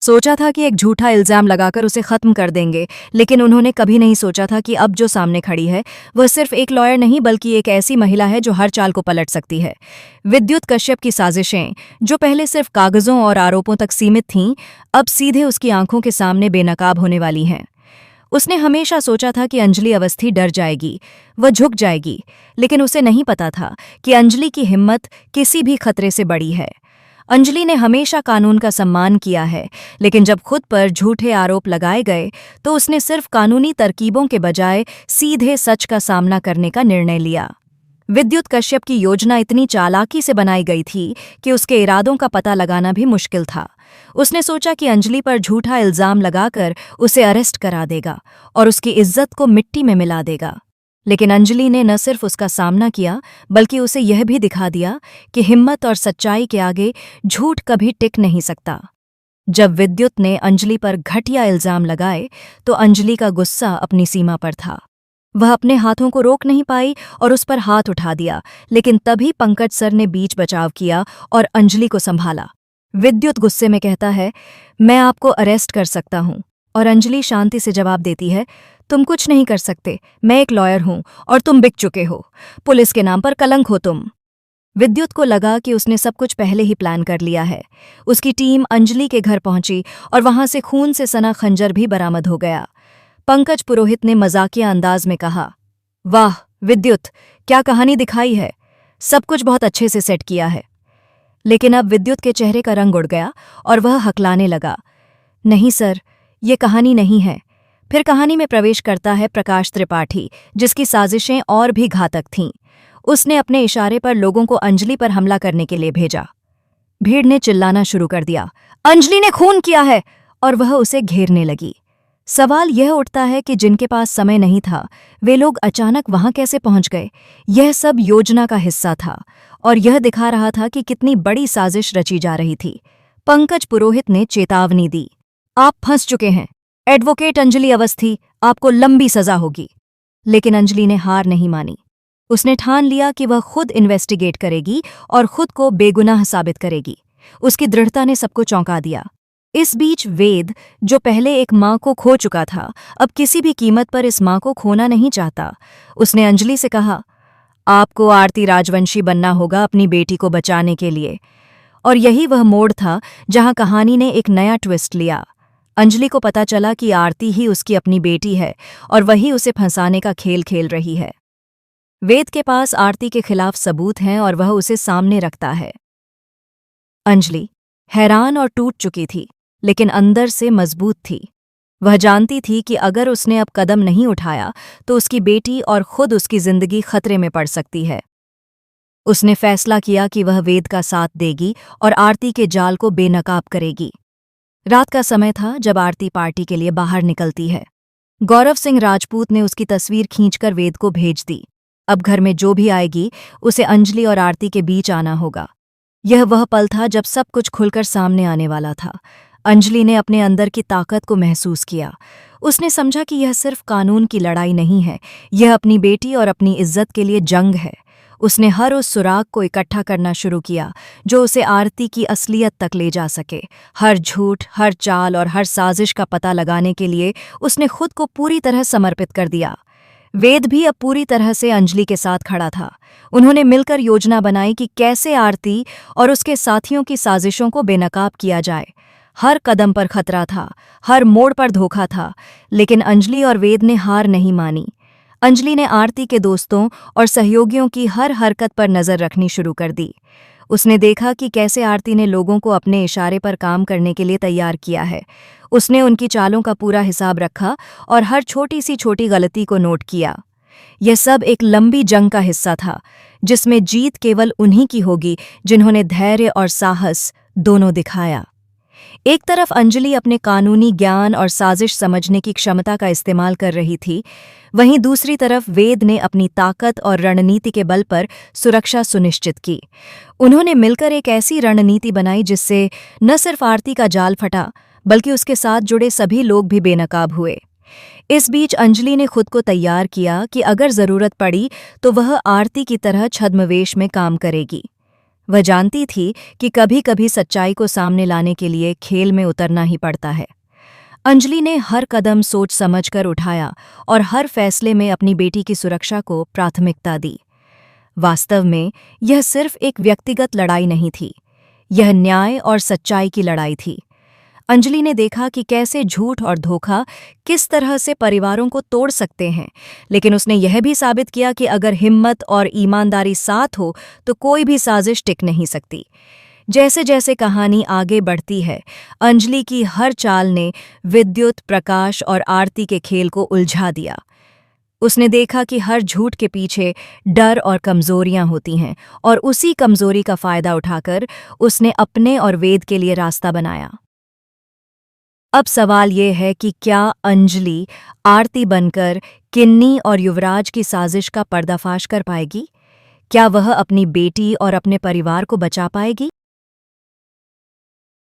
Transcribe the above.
सोचा था कि एक झूठा इल्जाम लगाकर उसे खत्म कर देंगे, लेकिन उन्होंने कभी नहीं सोचा था कि अब जो सामने खड़ी है वह सिर्फ एक लॉयर नहीं बल्कि एक ऐसी महिला है जो हर चाल को पलट सकती है। विद्युत कश्यप की साजिशें, जो पहले सिर्फ कागजों और आरोपों तक सीमित थीं, अब सीधे उसकी आंखों के सामने बेनकाब होने वाली हैं। उसने हमेशा सोचा था कि अंजलि अवस्थी डर जाएगी, वह झुक जाएगी, लेकिन उसे नहीं पता था कि अंजलि की हिम्मत किसी भी खतरे से बड़ी है। अंजलि ने हमेशा कानून का सम्मान किया है, लेकिन जब खुद पर झूठे आरोप लगाए गए तो उसने सिर्फ कानूनी तरकीबों के बजाय सीधे सच का सामना करने का निर्णय लिया। विद्युत कश्यप की योजना इतनी चालाकी से बनाई गई थी कि उसके इरादों का पता लगाना भी मुश्किल था। उसने सोचा कि अंजलि पर झूठा इल्जाम लगाकर उसे अरेस्ट करा देगा और उसकी इज्जत को मिट्टी में मिला देगा। लेकिन अंजलि ने न सिर्फ उसका सामना किया, बल्कि उसे यह भी दिखा दिया कि हिम्मत और सच्चाई के आगे झूठ कभी टिक नहीं सकता। जब विद्युत ने अंजलि पर घटिया इल्जाम लगाए तो अंजलि का गुस्सा अपनी सीमा पर था। वह अपने हाथों को रोक नहीं पाई और उस पर हाथ उठा दिया, लेकिन तभी पंकज सर ने बीच बचाव किया और अंजलि को संभाला। विद्युत गुस्से में कहता है, मैं आपको अरेस्ट कर सकता हूं, और अंजलि शांति से जवाब देती है, तुम कुछ नहीं कर सकते, मैं एक लॉयर हूं और तुम बिक चुके हो, पुलिस के नाम पर कलंक हो तुम। विद्युत को लगा कि उसने सब कुछ पहले ही प्लान कर लिया है। उसकी टीम अंजलि के घर पहुंची और वहां से खून से सना खंजर भी बरामद हो गया। पंकज पुरोहित ने मजाकिया अंदाज में कहा, वाह विद्युत, क्या कहानी दिखाई है, सब कुछ बहुत अच्छे से सेट किया है। लेकिन अब विद्युत के चेहरे का रंग उड़ गया और वह हकलाने लगा, नहीं सर, ये कहानी नहीं है। फिर कहानी में प्रवेश करता है प्रकाश त्रिपाठी, जिसकी साजिशें और भी घातक थीं। उसने अपने इशारे पर लोगों को अंजलि पर हमला करने के लिए भेजा। भीड़ ने चिल्लाना शुरू कर दिया, अंजलि ने खून किया है, और वह उसे घेरने लगी। सवाल यह उठता है कि जिनके पास समय नहीं था, वे लोग अचानक वहां कैसे पहुंच गए। यह सब योजना का हिस्सा था और यह दिखा रहा था कि कितनी बड़ी साजिश रची जा रही थी। पंकज पुरोहित ने चेतावनी दी, आप फंस चुके हैं, एडवोकेट अंजलि अवस्थी, आपको लंबी सजा होगी। लेकिन अंजलि ने हार नहीं मानी। उसने ठान लिया कि वह खुद इन्वेस्टिगेट करेगी और खुद को बेगुनाह साबित करेगी। उसकी दृढ़ता ने सबको चौंका दिया। इस बीच वेद, जो पहले एक मां को खो चुका था, अब किसी भी कीमत पर इस मां को खोना नहीं चाहता। उसने अंजलि से कहा, आपको आरती राजवंशी बनना होगा अपनी बेटी को बचाने के लिए। और यही वह मोड़ था जहां कहानी ने एक नया ट्विस्ट लिया। अंजलि को पता चला कि आरती ही उसकी अपनी बेटी है और वही उसे फंसाने का खेल खेल रही है। वेद के पास आरती के खिलाफ सबूत हैं और वह उसे सामने रखता है। अंजलि हैरान और टूट चुकी थी, लेकिन अंदर से मजबूत थी। वह जानती थी कि अगर उसने अब कदम नहीं उठाया तो उसकी बेटी और खुद उसकी जिंदगी खतरे में पड़ सकती है। उसने फैसला किया कि वह वेद का साथ देगी और आरती के जाल को बेनकाब करेगी। रात का समय था जब आरती पार्टी के लिए बाहर निकलती है। गौरव सिंह राजपूत ने उसकी तस्वीर खींचकर वेद को भेज दी। अब घर में जो भी आएगी उसे अंजलि और आरती के बीच आना होगा। यह वह पल था जब सब कुछ खुलकर सामने आने वाला था। अंजलि ने अपने अंदर की ताकत को महसूस किया। उसने समझा कि यह सिर्फ कानून की लड़ाई नहीं है, यह अपनी बेटी और अपनी इज्जत के लिए जंग है। उसने हर उस सुराग को इकट्ठा करना शुरू किया जो उसे आरती की असलियत तक ले जा सके। हर झूठ, हर चाल और हर साजिश का पता लगाने के लिए उसने खुद को पूरी तरह समर्पित कर दिया। वेद भी अब पूरी तरह से अंजलि के साथ खड़ा था। उन्होंने मिलकर योजना बनाई कि कैसे आरती और उसके साथियों की साजिशों को बेनकाब किया जाए। हर कदम पर खतरा था, हर मोड़ पर धोखा था, लेकिन अंजलि और वेद ने हार नहीं मानी। अंजलि ने आरती के दोस्तों और सहयोगियों की हर हरकत पर नजर रखनी शुरू कर दी। उसने देखा कि कैसे आरती ने लोगों को अपने इशारे पर काम करने के लिए तैयार किया है। उसने उनकी चालों का पूरा हिसाब रखा और हर छोटी सी छोटी गलती को नोट किया। यह सब एक लंबी जंग का हिस्सा था, जिसमें जीत केवल उन्हीं की होगी जिन्होंने धैर्य और साहस दोनों दिखाया। एक तरफ अंजलि अपने कानूनी ज्ञान और साजिश समझने की क्षमता का इस्तेमाल कर रही थी, वहीं दूसरी तरफ वेद ने अपनी ताकत और रणनीति के बल पर सुरक्षा सुनिश्चित की। उन्होंने मिलकर एक ऐसी रणनीति बनाई जिससे न सिर्फ आरती का जाल फटा, बल्कि उसके साथ जुड़े सभी लोग भी बेनकाब हुए। इस बीच अंजलि ने खुद को तैयार किया कि अगर जरूरत पड़ी तो वह आरती की तरह छद्मवेश में काम करेगी। वह जानती थी कि कभी-कभी सच्चाई को सामने लाने के लिए खेल में उतरना ही पड़ता है। अंजलि ने हर कदम सोच समझकर उठाया और हर फैसले में अपनी बेटी की सुरक्षा को प्राथमिकता दी। वास्तव में यह सिर्फ एक व्यक्तिगत लड़ाई नहीं थी, यह न्याय और सच्चाई की लड़ाई थी। अंजलि ने देखा कि कैसे झूठ और धोखा किस तरह से परिवारों को तोड़ सकते हैं, लेकिन उसने यह भी साबित किया कि अगर हिम्मत और ईमानदारी साथ हो तो कोई भी साजिश टिक नहीं सकती। जैसे जैसे कहानी आगे बढ़ती है, अंजलि की हर चाल ने विद्युत, प्रकाश और आरती के खेल को उलझा दिया। उसने देखा कि हर झूठ के पीछे डर और कमजोरियां होती हैं, और उसी कमजोरी का फायदा उठाकर उसने अपने और वेद के लिए रास्ता बनाया। अब सवाल ये है कि क्या अंजलि आरती बनकर किन्नी और युवराज की साजिश का पर्दाफाश कर पाएगी? क्या वह अपनी बेटी और अपने परिवार को बचा पाएगी?